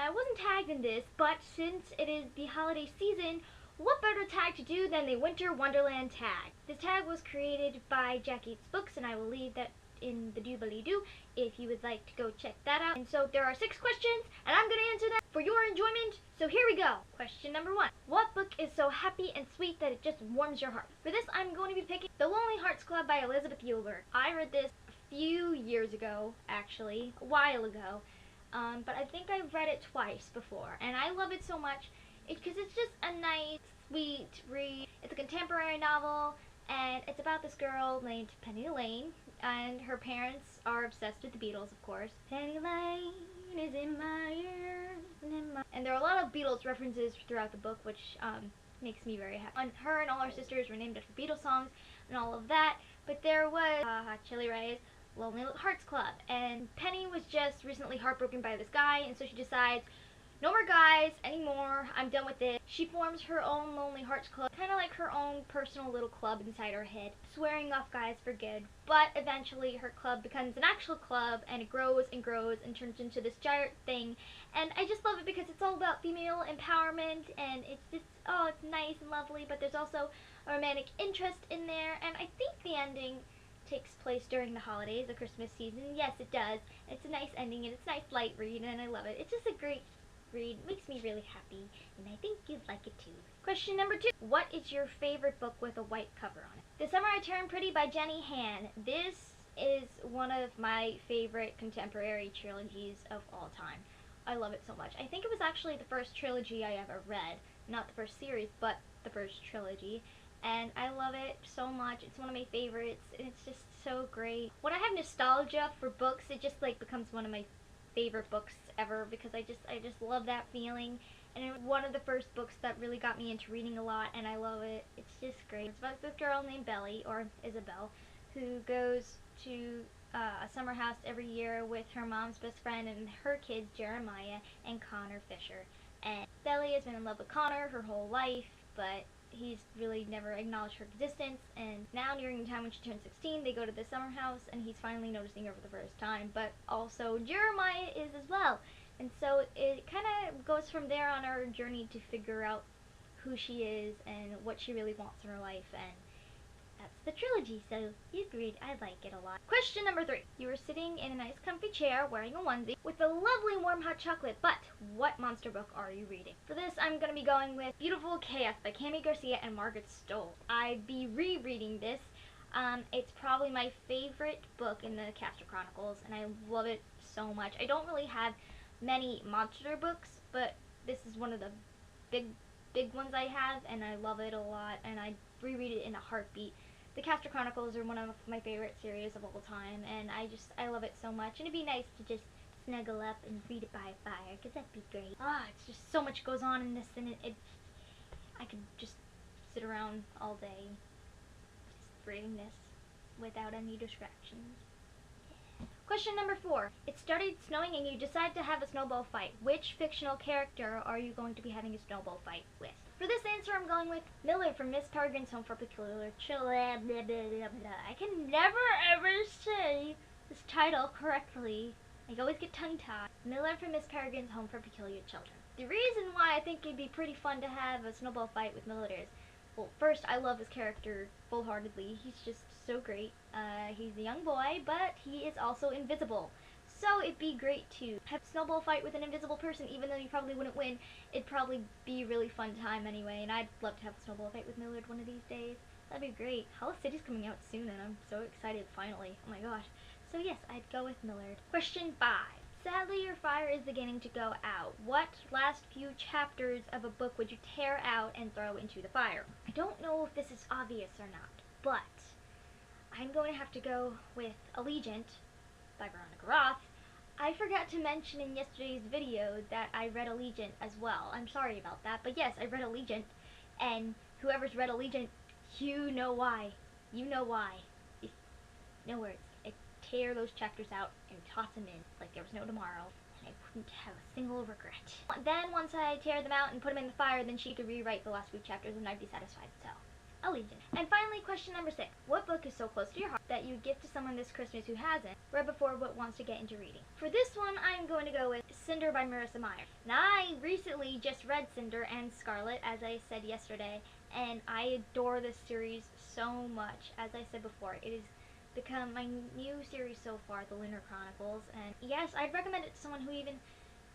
Now, I wasn't tagged in this, but since it is the holiday season, what better tag to do than the Winter Wonderland tag? This tag was created by Jack Eats Books, and I will leave that in the doobly-doo if you would like to go check that out. And so there are 6 questions, and I'm going to answer them for your enjoyment. So here we go. Question number 1. What book is so happy and sweet that it just warms your heart? For this, I'm going to be picking The Lonely Hearts Club by Elizabeth Gilbert. I read this a few years ago, actually, a while ago. But I think I've read it twice before, and I love it so much because it's just a nice, sweet read. It's a contemporary novel, and it's about this girl named Penny Lane, and her parents are obsessed with the Beatles, of course. Penny Lane is in my ears, and there are a lot of Beatles references throughout the book, which makes me very happy. And her and all her sisters were named after Beatles songs and all of that, but there was Chili Ray's Lonely Hearts Club, and Penny was just recently heartbroken by this guy, and so she decides, no more guys anymore, I'm done with this. She forms her own Lonely Hearts Club, kind of like her own personal little club inside her head, swearing off guys for good. But eventually her club becomes an actual club, and it grows and grows and turns into this giant thing, and I just love it because it's all about female empowerment, and it's just, oh, it's nice and lovely, but there's also a romantic interest in there, and I think the ending takes place during the holidays, the Christmas season. Yes, it does. It's a nice ending, and it's a nice light read, and I love it. It's just a great read. It makes me really happy, and I think you'd like it too. Question number 2. What is your favorite book with a white cover on it? The Summer I Turned Pretty by Jenny Han. This is one of my favorite contemporary trilogies of all time. I love it so much. I think it was actually the first trilogy I ever read. Not the first series, but the first trilogy. And I love it so much. It's one of my favorites, and it's just so great. When I have nostalgia for books, it just like becomes one of my favorite books ever, because I just love that feeling. And it was one of the first books that really got me into reading a lot, and I love it. It's just great. It's about this girl named Belly, or Isabel, who goes to a summer house every year with her mom's best friend and her kids, Jeremiah and Connor Fisher. And Belly has been in love with Connor her whole life, but he's really never acknowledged her existence, and now during the time when she turns 16, they go to the summer house, and he's finally noticing her for the first time, but also Jeremiah is as well. And so it kind of goes from there on our journey to figure out who she is and what she really wants in her life, and that's the trilogy, so you agreed. I like it a lot. Question number 3. You are sitting in a nice comfy chair wearing a onesie with a lovely warm hot chocolate, but what monster book are you reading? For this, I'm going to be going with Beautiful Chaos by Cami Garcia and Margaret Stoll. I'd be rereading this. It's probably my favorite book in the Castor Chronicles, and I love it so much. I don't really have many monster books, but this is one of the big ones I have, and I love it a lot, and I reread it in a heartbeat. The Castor Chronicles are one of my favorite series of all time, and I love it so much, and it'd be nice to just snuggle up and read it by a fire, because that'd be great. It's just so much goes on in this, and I could just sit around all day just reading this without any distractions. Yeah. Question number 4. It started snowing and you decide to have a snowball fight. Which fictional character are you going to be having a snowball fight with? For this answer, I'm going with Millard from Miss Peregrine's Home for Peculiar Children. I can never ever say this title correctly. I always get tongue-tied. Millard from Miss Peregrine's Home for Peculiar Children. The reason why I think it'd be pretty fun to have a snowball fight with Millard is, well, first, I love his character full-heartedly. He's just so great. He's a young boy, but he is also invisible. So it'd be great to have a snowball fight with an invisible person, even though you probably wouldn't win. It'd probably be a really fun time anyway, and I'd love to have a snowball fight with Millard one of these days. That'd be great. Hollow City's coming out soon, and I'm so excited finally. Oh my gosh. So yes, I'd go with Millard. Question 5. Sadly, your fire is beginning to go out. What last few chapters of a book would you tear out and throw into the fire? I don't know if this is obvious or not, but I'm going to have to go with Allegiant by Veronica Roth. I forgot to mention in yesterday's video that I read Allegiant as well. I'm sorry about that, but yes, I read Allegiant, and whoever's read Allegiant, you know why. You know why. No words. I tear those chapters out and toss them in like there was no tomorrow, and I wouldn't have a single regret. Then once I tear them out and put them in the fire, then she could rewrite the last few chapters and I'd be satisfied. So I'll leave it. And finally, question number 6. What book is so close to your heart that you would give to someone this Christmas who hasn't read before but wants to get into reading? For this one, I'm going to go with Cinder by Marissa Meyer. Now, I recently just read Cinder and Scarlet, as I said yesterday, and I adore this series so much. As I said before, it has become my new series so far, The Lunar Chronicles, and yes, I'd recommend it to someone who even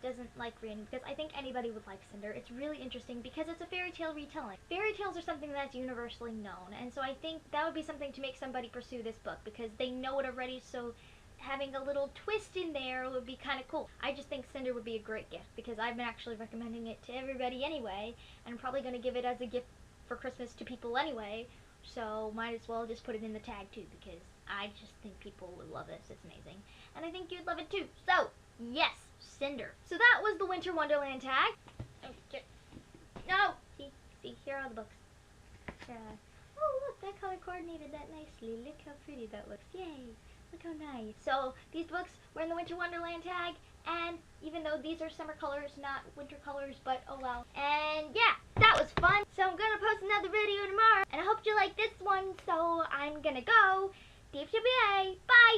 doesn't like reading, because I think anybody would like Cinder. It's really interesting because it's a fairy tale retelling. Fairy tales are something that's universally known, and so I think that would be something to make somebody pursue this book, because they know it already, so having a little twist in there would be kind of cool. I just think Cinder would be a great gift, because I've been actually recommending it to everybody anyway, and I'm probably going to give it as a gift for Christmas to people anyway, so might as well just put it in the tag too, because I just think people would love this. It's amazing, and I think you'd love it too. So, yes, Cinder. So that was the Winter Wonderland tag. No! See, here are the books. Oh, look, that color coordinated that nicely. Look how pretty that looks. Yay! Look how nice. So, these books were in the Winter Wonderland tag, and even though these are summer colors, not winter colors, but oh well. And yeah, that was fun. So I'm gonna post another video tomorrow, and I hope you like this one, so I'm gonna go. DFWA, bye!